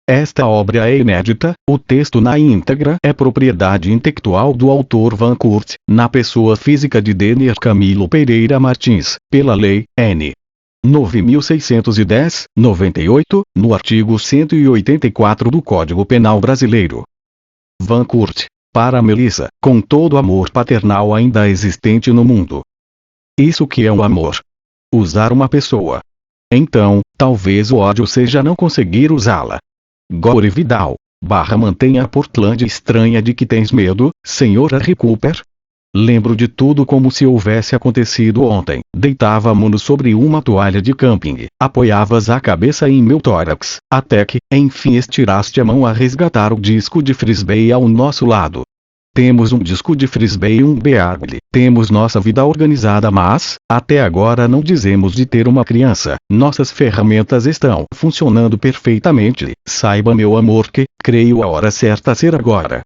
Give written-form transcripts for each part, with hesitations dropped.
Esta obra é inédita, o texto na íntegra é propriedade intelectual do autor Van Court, na pessoa física de Denner Camilo Pereira Martins, pela Lei N. 9.610, 98, no artigo 184 do Código Penal Brasileiro. Van Court, para Melissa, com todo amor paternal ainda existente no mundo. Isso que é o amor. Usar uma pessoa. Então, talvez o ódio seja não conseguir usá-la. Gore Vidal, mantenha a Portland estranha de que tens medo, Sr. R. Cooper? Lembro de tudo como se houvesse acontecido ontem. Deitávamo-nos sobre uma toalha de camping, apoiavas a cabeça em meu tórax, até que, enfim, estiraste a mão a resgatar o disco de frisbee ao nosso lado. Temos um disco de frisbee e um beagle. Temos nossa vida organizada, mas, até agora não dizemos de ter uma criança. Nossas ferramentas estão funcionando perfeitamente. Saiba, meu amor, que, creio a hora certa ser agora.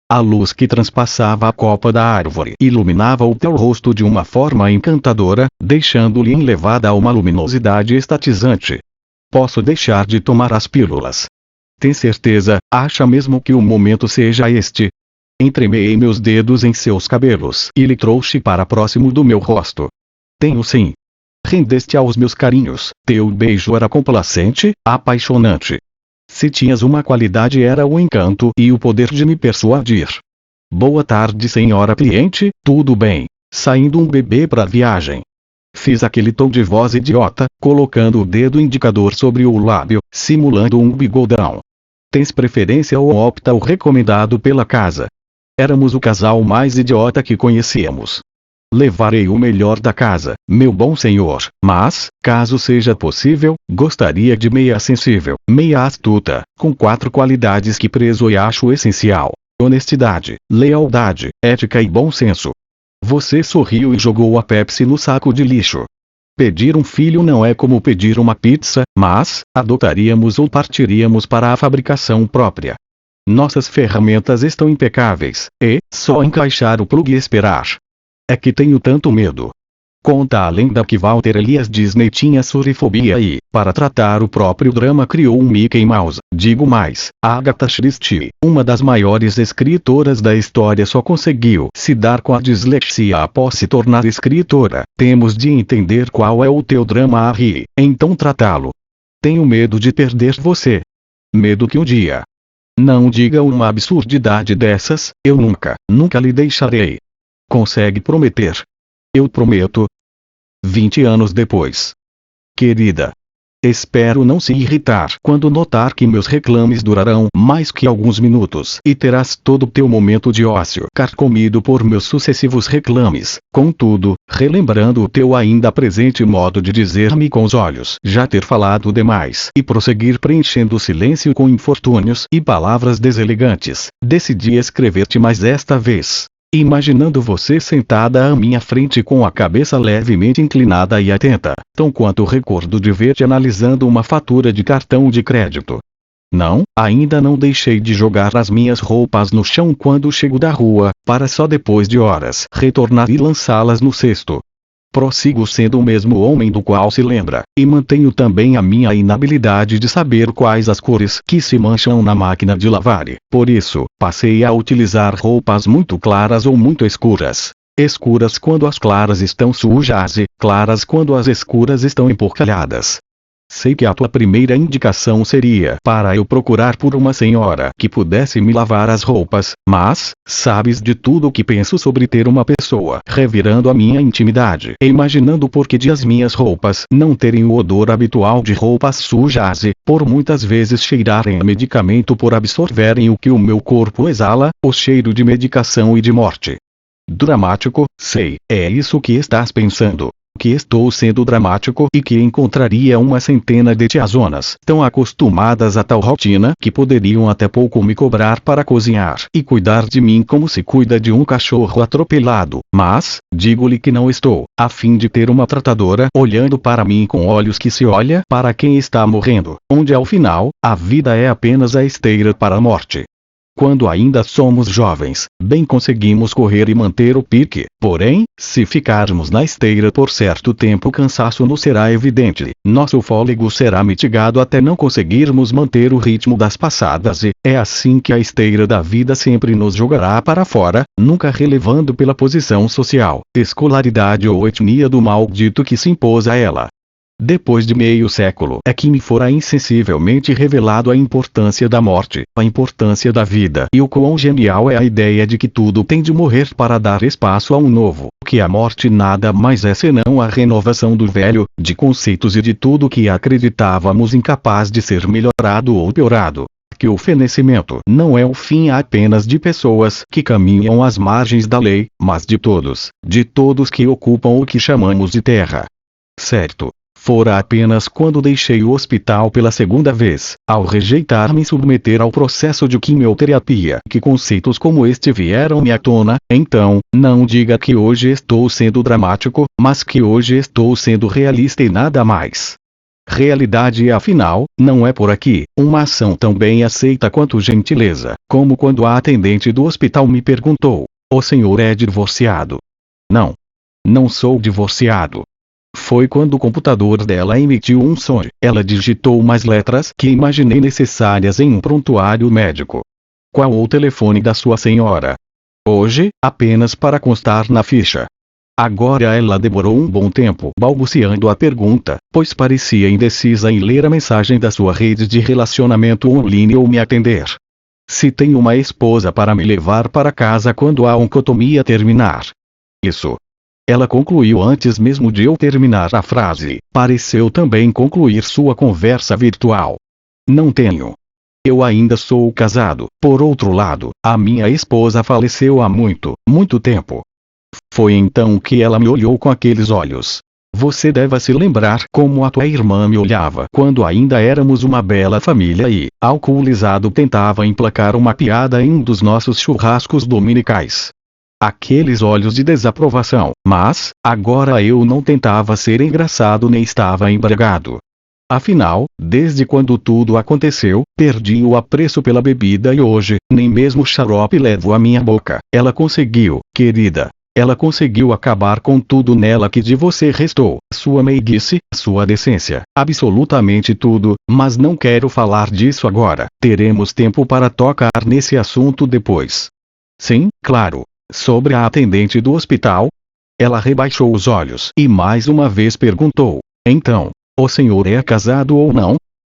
A luz que transpassava a copa da árvore iluminava o teu rosto de uma forma encantadora, deixando-lhe enlevada a uma luminosidade estatizante. Posso deixar de tomar as pílulas? Tem certeza, acha mesmo que o momento seja este? Entremeei meus dedos em seus cabelos e lhe trouxe para próximo do meu rosto. Tenho sim. Rendeste aos meus carinhos, teu beijo era complacente, apaixonante. Se tinhas uma qualidade era o encanto e o poder de me persuadir. Boa tarde, senhora cliente, tudo bem? Saindo um bebê para a viagem. Fiz aquele tom de voz idiota, colocando o dedo indicador sobre o lábio, simulando um bigodão. Tens preferência ou opta o recomendado pela casa? Éramos o casal mais idiota que conhecíamos. Levarei o melhor da casa, meu bom senhor, mas, caso seja possível, gostaria de meia sensível, meia astuta, com 4 qualidades que prezo e acho essencial: honestidade, lealdade, ética e bom senso. Você sorriu e jogou a Pepsi no saco de lixo. Pedir um filho não é como pedir uma pizza, mas, adotaríamos ou partiríamos para a fabricação própria. Nossas ferramentas estão impecáveis, e, só encaixar o plug e esperar. É que tenho tanto medo. Conta a lenda que Walter Elias Disney tinha surifobia e, para tratar o próprio drama, criou um Mickey Mouse. Digo mais, Agatha Christie, uma das maiores escritoras da história, só conseguiu se dar com a dislexia após se tornar escritora. Temos de entender qual é o teu drama, Harry, então tratá-lo. Tenho medo de perder você. Medo que um dia. Não diga uma absurdidade dessas, eu nunca lhe deixarei. Consegue prometer? Eu prometo. 20 anos depois. Querida. Espero não se irritar quando notar que meus reclames durarão mais que alguns minutos e terás todo o teu momento de ócio carcomido por meus sucessivos reclames. Contudo, relembrando o teu ainda presente modo de dizer-me com os olhos já ter falado demais e prosseguir preenchendo o silêncio com infortúnios e palavras deselegantes, decidi escrever-te mais esta vez. Imaginando você sentada à minha frente com a cabeça levemente inclinada e atenta, tão quanto recordo de ver-te analisando uma fatura de cartão de crédito. Não, ainda não deixei de jogar as minhas roupas no chão quando chego da rua, para só depois de horas retornar e lançá-las no cesto. Prossigo sendo o mesmo homem do qual se lembra, e mantenho também a minha inabilidade de saber quais as cores que se mancham na máquina de lavar. Por isso, passei a utilizar roupas muito claras ou muito escuras. Escuras quando as claras estão sujas e claras quando as escuras estão emporcalhadas. Sei que a tua primeira indicação seria para eu procurar por uma senhora que pudesse me lavar as roupas, mas, sabes de tudo o que penso sobre ter uma pessoa revirando a minha intimidade e imaginando o porquê de as minhas roupas não terem o odor habitual de roupas sujas e, por muitas vezes cheirarem a medicamento por absorverem o que o meu corpo exala, o cheiro de medicação e de morte. Dramático, sei, é isso que estás pensando. Que estou sendo dramático e que encontraria uma centena de tiazonas tão acostumadas a tal rotina que poderiam até pouco me cobrar para cozinhar e cuidar de mim como se cuida de um cachorro atropelado, mas, digo-lhe que não estou, a fim de ter uma tratadora olhando para mim com olhos que se olha para quem está morrendo, onde ao final, a vida é apenas a esteira para a morte. Quando ainda somos jovens, bem conseguimos correr e manter o pique, porém, se ficarmos na esteira por certo tempo o cansaço nos será evidente, nosso fôlego será mitigado até não conseguirmos manter o ritmo das passadas e, é assim que a esteira da vida sempre nos jogará para fora, nunca relevando pela posição social, escolaridade ou etnia do maldito que se impôs a ela. Depois de meio século é que me fora insensivelmente revelado a importância da morte, a importância da vida e o quão genial é a ideia de que tudo tem de morrer para dar espaço a um novo, que a morte nada mais é senão a renovação do velho, de conceitos e de tudo que acreditávamos incapaz de ser melhorado ou piorado. Que o fenecimento não é o fim apenas de pessoas que caminham às margens da lei, mas de todos que ocupam o que chamamos de terra. Certo. Fora apenas quando deixei o hospital pela segunda vez, ao rejeitar me submeter ao processo de quimioterapia, que conceitos como este vieram-me à tona. Então, não diga que hoje estou sendo dramático, mas que hoje estou sendo realista e nada mais. Realidade afinal, não é por aqui, uma ação tão bem aceita quanto gentileza, como quando a atendente do hospital me perguntou: "O senhor é divorciado?" Não. Não sou divorciado. Foi quando o computador dela emitiu um som. Ela digitou mais letras que imaginei necessárias em um prontuário médico. Qual o telefone da sua senhora? Hoje, apenas para constar na ficha. Agora ela demorou um bom tempo balbuciando a pergunta, pois parecia indecisa em ler a mensagem da sua rede de relacionamento online ou me atender. Se tem uma esposa para me levar para casa quando a oncotomia terminar. Isso. Ela concluiu antes mesmo de eu terminar a frase. Pareceu também concluir sua conversa virtual. Não tenho. Eu ainda sou casado. Por outro lado, a minha esposa faleceu há muito tempo. Foi então que ela me olhou com aqueles olhos. Você deve se lembrar como a tua irmã me olhava quando ainda éramos uma bela família e, alcoolizado, tentava emplacar uma piada em um dos nossos churrascos dominicais. Aqueles olhos de desaprovação, mas, agora eu não tentava ser engraçado nem estava embriagado. Afinal, desde quando tudo aconteceu, perdi o apreço pela bebida e hoje, nem mesmo xarope levo à minha boca. Ela conseguiu, querida. Ela conseguiu acabar com tudo nela que de você restou, sua meiguice, sua decência, absolutamente tudo, mas não quero falar disso agora. Teremos tempo para tocar nesse assunto depois. Sim, claro. Sobre a atendente do hospital? Ela rebaixou os olhos e mais uma vez perguntou: "Então, o senhor é casado ou não?"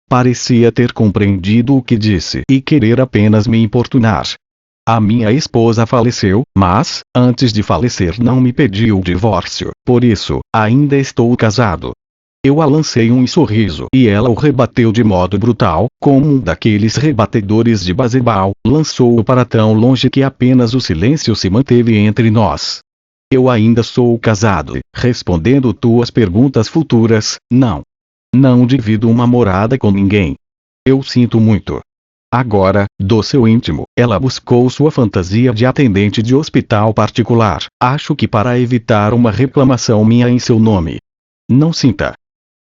Parecia ter compreendido o que disse e querer apenas me importunar. A minha esposa faleceu, mas, antes de falecer não me pediu o divórcio, por isso, ainda estou casado. Eu a lancei um sorriso e ela o rebateu de modo brutal, como um daqueles rebatedores de baseball, lançou-o para tão longe que apenas o silêncio se manteve entre nós. Eu ainda sou casado, respondendo tuas perguntas futuras, não. Não divido uma morada com ninguém. Eu sinto muito. Agora, do seu íntimo, ela buscou sua fantasia de atendente de hospital particular, acho que para evitar uma reclamação minha em seu nome. Não sinta.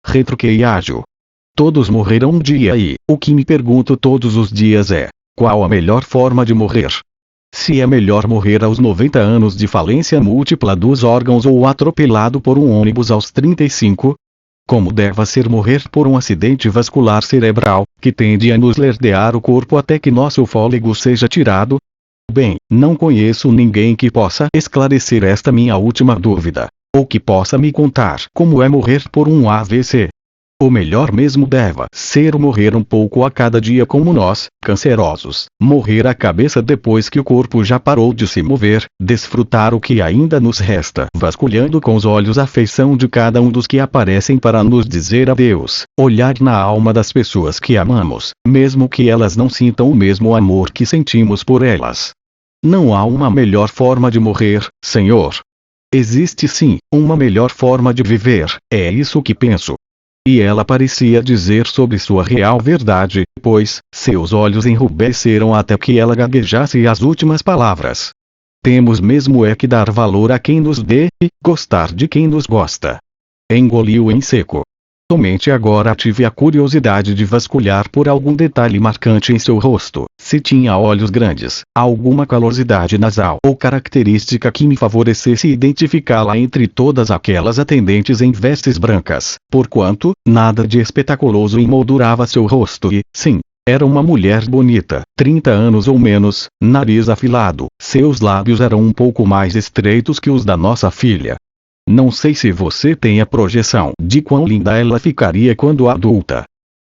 Retruquei ágil. Todos morrerão um dia e, o que me pergunto todos os dias é, qual a melhor forma de morrer? Se é melhor morrer aos 90 anos de falência múltipla dos órgãos ou atropelado por um ônibus aos 35? Como deva ser morrer por um acidente vascular cerebral, que tende a nos lerdear o corpo até que nosso fôlego seja tirado? Bem, não conheço ninguém que possa esclarecer esta minha última dúvida. Ou que possa me contar como é morrer por um AVC. O melhor mesmo deva ser morrer um pouco a cada dia como nós, cancerosos, morrer a cabeça depois que o corpo já parou de se mover, desfrutar o que ainda nos resta, vasculhando com os olhos a feição de cada um dos que aparecem para nos dizer adeus, olhar na alma das pessoas que amamos, mesmo que elas não sintam o mesmo amor que sentimos por elas. Não há uma melhor forma de morrer, Senhor. Existe sim, uma melhor forma de viver, é isso que penso. E ela parecia dizer sobre sua real verdade, pois, seus olhos enrubesceram até que ela gaguejasse as últimas palavras. Temos mesmo é que dar valor a quem nos dê, e gostar de quem nos gosta. Engoliu em seco. Somente agora tive a curiosidade de vasculhar por algum detalhe marcante em seu rosto, se tinha olhos grandes, alguma calosidade nasal ou característica que me favorecesse identificá-la entre todas aquelas atendentes em vestes brancas, porquanto, nada de espetaculoso emoldurava seu rosto e, sim, era uma mulher bonita, 30 anos ou menos, nariz afilado, seus lábios eram um pouco mais estreitos que os da nossa filha. Não sei se você tem a projeção de quão linda ela ficaria quando adulta.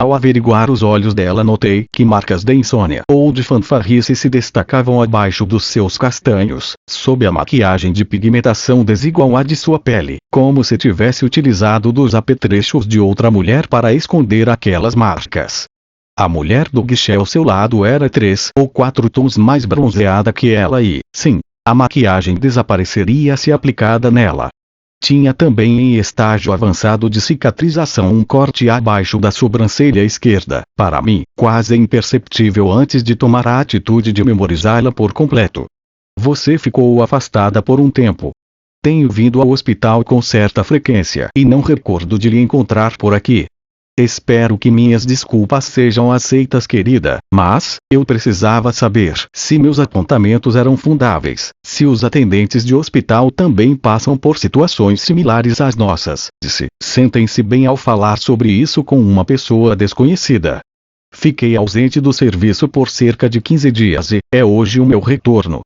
Ao averiguar os olhos dela notei que marcas de insônia ou de fanfarrice se destacavam abaixo dos seus castanhos, sob a maquiagem de pigmentação desigual à de sua pele, como se tivesse utilizado dos apetrechos de outra mulher para esconder aquelas marcas. A mulher do guichê ao seu lado era 3 ou 4 tons mais bronzeada que ela e, sim, a maquiagem desapareceria se aplicada nela. Tinha também em estágio avançado de cicatrização um corte abaixo da sobrancelha esquerda, para mim, quase imperceptível antes de tomar a atitude de memorizá-la por completo. Você ficou afastada por um tempo. Tenho vindo ao hospital com certa frequência e não recordo de lhe encontrar por aqui. Espero que minhas desculpas sejam aceitas, querida, mas eu precisava saber se meus apontamentos eram fundáveis, se os atendentes de hospital também passam por situações similares às nossas. Disse: sentem-se bem ao falar sobre isso com uma pessoa desconhecida. Fiquei ausente do serviço por cerca de 15 dias e é hoje o meu retorno.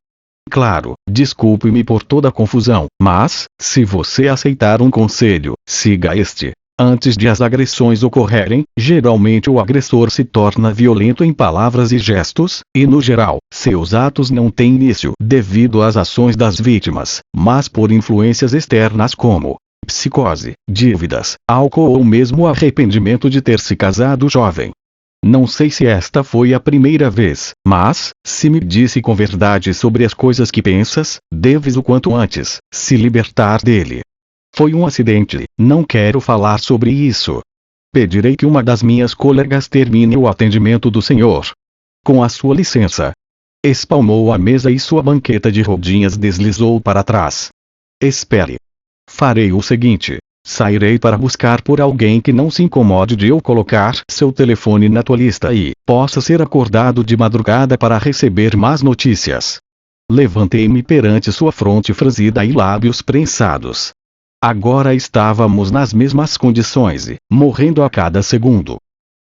Claro, desculpe-me por toda a confusão, mas, se você aceitar um conselho, siga este. Antes de as agressões ocorrerem, geralmente o agressor se torna violento em palavras e gestos, e no geral, seus atos não têm início devido às ações das vítimas, mas por influências externas como psicose, dívidas, álcool ou mesmo arrependimento de ter se casado jovem. Não sei se esta foi a primeira vez, mas, se me disse com verdade sobre as coisas que pensas, deves o quanto antes se libertar dele. Foi um acidente, não quero falar sobre isso. Pedirei que uma das minhas colegas termine o atendimento do senhor. Com a sua licença. Espalmou a mesa e sua banqueta de rodinhas deslizou para trás. Espere. Farei o seguinte. Sairei para buscar por alguém que não se incomode de eu colocar seu telefone na tua lista e possa ser acordado de madrugada para receber más notícias. Levantei-me perante sua fronte franzida e lábios prensados. Agora estávamos nas mesmas condições e, morrendo a cada segundo.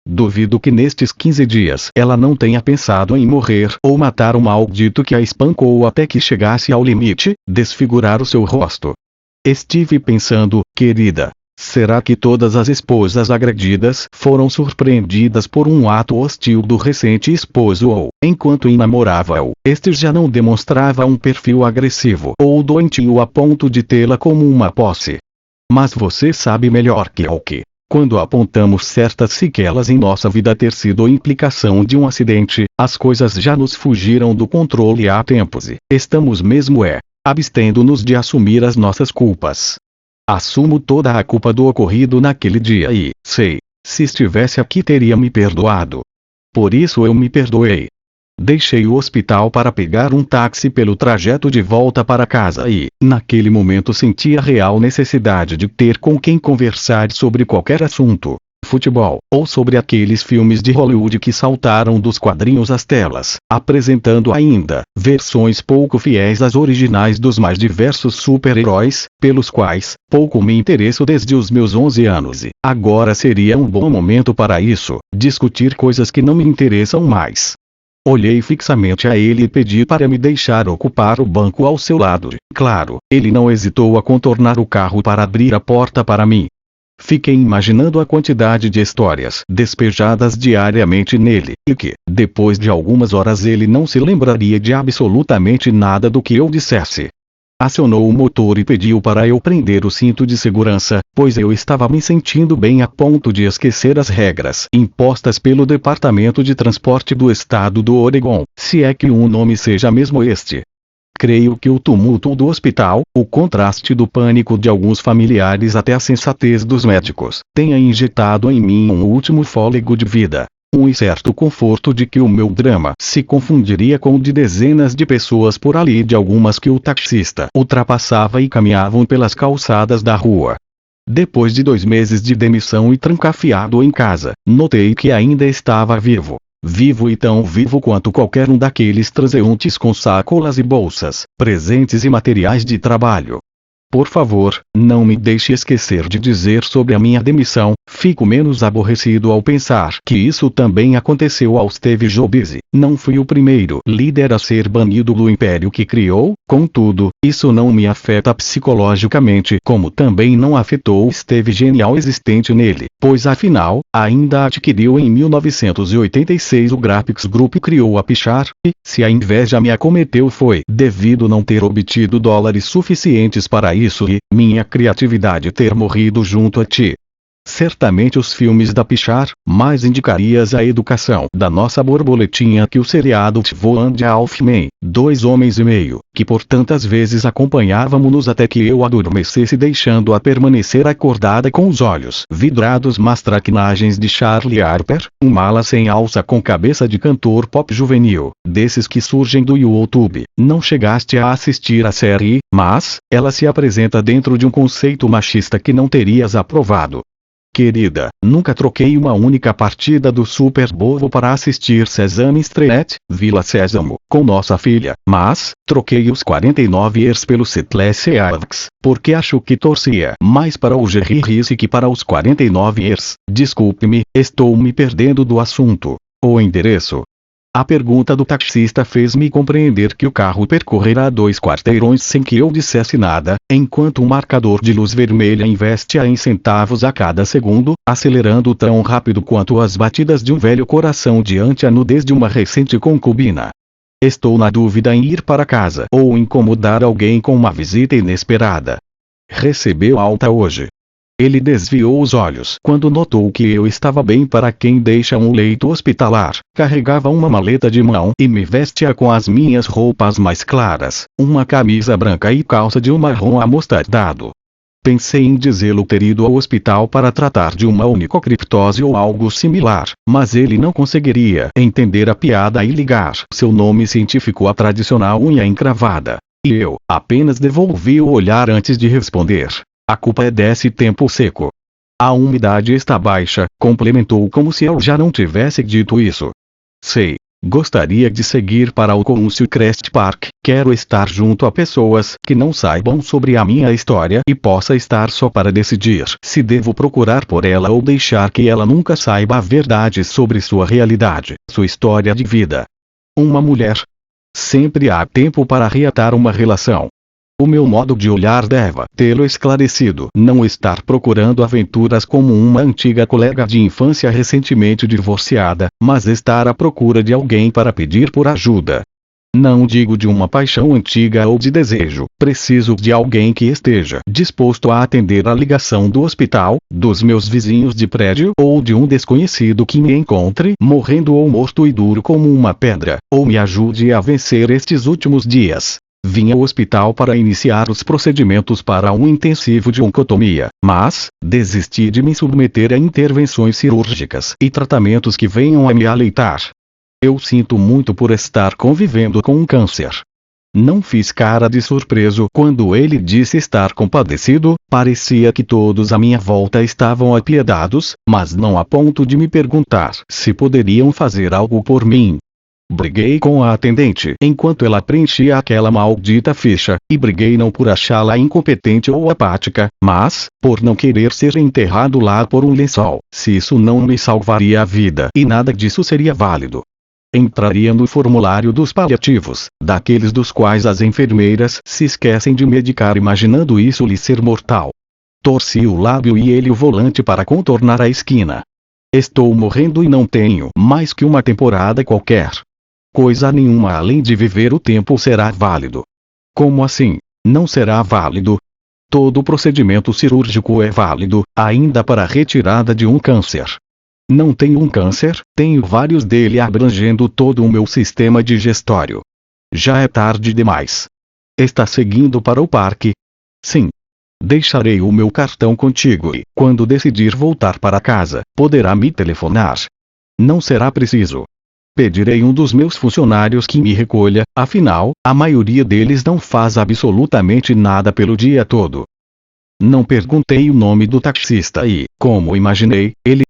Duvido que nestes 15 dias ela não tenha pensado em morrer ou matar o maldito que a espancou até que chegasse ao limite, desfigurar o seu rosto. Estive pensando, querida, será que todas as esposas agredidas foram surpreendidas por um ato hostil do recente esposo ou, enquanto namorava-o, este já não demonstrava um perfil agressivo ou doentio a ponto de tê-la como uma posse? Mas você sabe melhor que eu que, quando apontamos certas sequelas em nossa vida ter sido implicação de um acidente, as coisas já nos fugiram do controle há tempos e estamos mesmo abstendo-nos de assumir as nossas culpas. Assumo toda a culpa do ocorrido naquele dia e, sei, se estivesse aqui teria me perdoado. Por isso eu me perdoei. Deixei o hospital para pegar um táxi pelo trajeto de volta para casa e, naquele momento senti a real necessidade de ter com quem conversar sobre qualquer assunto. Futebol, ou sobre aqueles filmes de Hollywood que saltaram dos quadrinhos às telas, apresentando ainda versões pouco fiéis às originais dos mais diversos super-heróis, pelos quais pouco me interesso desde os meus 11 anos e agora seria um bom momento para isso, discutir coisas que não me interessam mais. Olhei fixamente a ele e pedi para me deixar ocupar o banco ao seu lado. Claro, ele não hesitou a contornar o carro para abrir a porta para mim. Fiquei imaginando a quantidade de histórias despejadas diariamente nele, e que, depois de algumas horas ele não se lembraria de absolutamente nada do que eu dissesse. Acionou o motor e pediu para eu prender o cinto de segurança, pois eu estava me sentindo bem a ponto de esquecer as regras impostas pelo Departamento de Transporte do Estado do Oregon, se é que o nome seja mesmo este. Creio que o tumulto do hospital, o contraste do pânico de alguns familiares até a sensatez dos médicos, tenha injetado em mim um último fôlego de vida. Um incerto conforto de que o meu drama se confundiria com o de dezenas de pessoas por ali, de algumas que o taxista ultrapassava e caminhavam pelas calçadas da rua. Depois de 2 meses de demissão e trancafiado em casa, notei que ainda estava vivo. Vivo e tão vivo quanto qualquer um daqueles transeuntes com sacolas e bolsas, presentes e materiais de trabalho. Por favor, não me deixe esquecer de dizer sobre a minha demissão. Fico menos aborrecido ao pensar que isso também aconteceu ao Steve Jobs. Não fui o primeiro líder a ser banido do império que criou, contudo, isso não me afeta psicologicamente, como também não afetou o Steve genial existente nele, pois afinal, ainda adquiriu em 1986 o Graphics Group e criou a Pixar, e, se a inveja me acometeu foi devido não ter obtido dólares suficientes para isso e minha criatividade ter morrido junto a ti. Certamente os filmes da Pixar, mais indicarias a educação da nossa borboletinha que o seriado Two and a Half Men, 2 homens e meio, que por tantas vezes acompanhávamos até que eu adormecesse deixando-a permanecer acordada com os olhos vidrados mas traquinagens de Charlie Harper, um mala sem alça com cabeça de cantor pop juvenil, desses que surgem do YouTube. Não chegaste a assistir a série, mas ela se apresenta dentro de um conceito machista que não terias aprovado. Querida, nunca troquei uma única partida do Super Bowl para assistir Sesame Street, Vila Sésamo, com nossa filha, mas troquei os 49 ers pelo Seattle Seahawks, porque acho que torcia mais para o Jerry Rice que para os 49 ers. Desculpe-me, estou me perdendo do assunto. O endereço? A pergunta do taxista fez-me compreender que o carro percorrerá 2 quarteirões sem que eu dissesse nada, enquanto um marcador de luz vermelha investe-a em centavos a cada segundo, acelerando tão rápido quanto as batidas de um velho coração diante a nudez de uma recente concubina. Estou na dúvida em ir para casa ou incomodar alguém com uma visita inesperada. Recebeu alta hoje. Ele desviou os olhos quando notou que eu estava bem para quem deixa um leito hospitalar, carregava uma maleta de mão e me vestia com as minhas roupas mais claras, uma camisa branca e calça de um marrom amostardado. Pensei em dizê-lo ter ido ao hospital para tratar de uma onicocriptose ou algo similar, mas ele não conseguiria entender a piada e ligar seu nome científico à tradicional unha encravada. E eu apenas devolvi o olhar antes de responder. A culpa é desse tempo seco. A umidade está baixa, complementou como se eu já não tivesse dito isso. Sei. Gostaria de seguir para o Council Crest Park, quero estar junto a pessoas que não saibam sobre a minha história e possa estar só para decidir se devo procurar por ela ou deixar que ela nunca saiba a verdade sobre sua realidade, sua história de vida. Uma mulher. Sempre há tempo para reatar uma relação. O meu modo de olhar deve tê-lo esclarecido. Não estar procurando aventuras como uma antiga colega de infância recentemente divorciada, mas estar à procura de alguém para pedir por ajuda. Não digo de uma paixão antiga ou de desejo, preciso de alguém que esteja disposto a atender a ligação do hospital, dos meus vizinhos de prédio ou de um desconhecido que me encontre morrendo ou morto e duro como uma pedra, ou me ajude a vencer estes últimos dias. Vim ao hospital para iniciar os procedimentos para um intensivo de oncotomia, mas desisti de me submeter a intervenções cirúrgicas e tratamentos que venham a me aleitar. Eu sinto muito por estar convivendo com um câncer. Não fiz cara de surpreso quando ele disse estar compadecido, parecia que todos à minha volta estavam apiedados, mas não a ponto de me perguntar se poderiam fazer algo por mim. Briguei com a atendente enquanto ela preenchia aquela maldita ficha, e briguei não por achá-la incompetente ou apática, mas por não querer ser enterrado lá por um lençol, se isso não me salvaria a vida e nada disso seria válido. Entraria no formulário dos paliativos, daqueles dos quais as enfermeiras se esquecem de medicar imaginando isso lhe ser mortal. Torci o lábio e ele o volante para contornar a esquina. Estou morrendo e não tenho mais que uma temporada qualquer. Coisa nenhuma além de viver o tempo será válido. Como assim? Não será válido? Todo procedimento cirúrgico é válido, ainda para a retirada de um câncer. Não tenho um câncer, tenho vários dele abrangendo todo o meu sistema digestório. Já é tarde demais. Está seguindo para o parque? Sim. Deixarei o meu cartão contigo e, quando decidir voltar para casa, poderá me telefonar. Não será preciso. Pedirei um dos meus funcionários que me recolha, afinal, a maioria deles não faz absolutamente nada pelo dia todo. Não perguntei o nome do taxista e, como imaginei, ele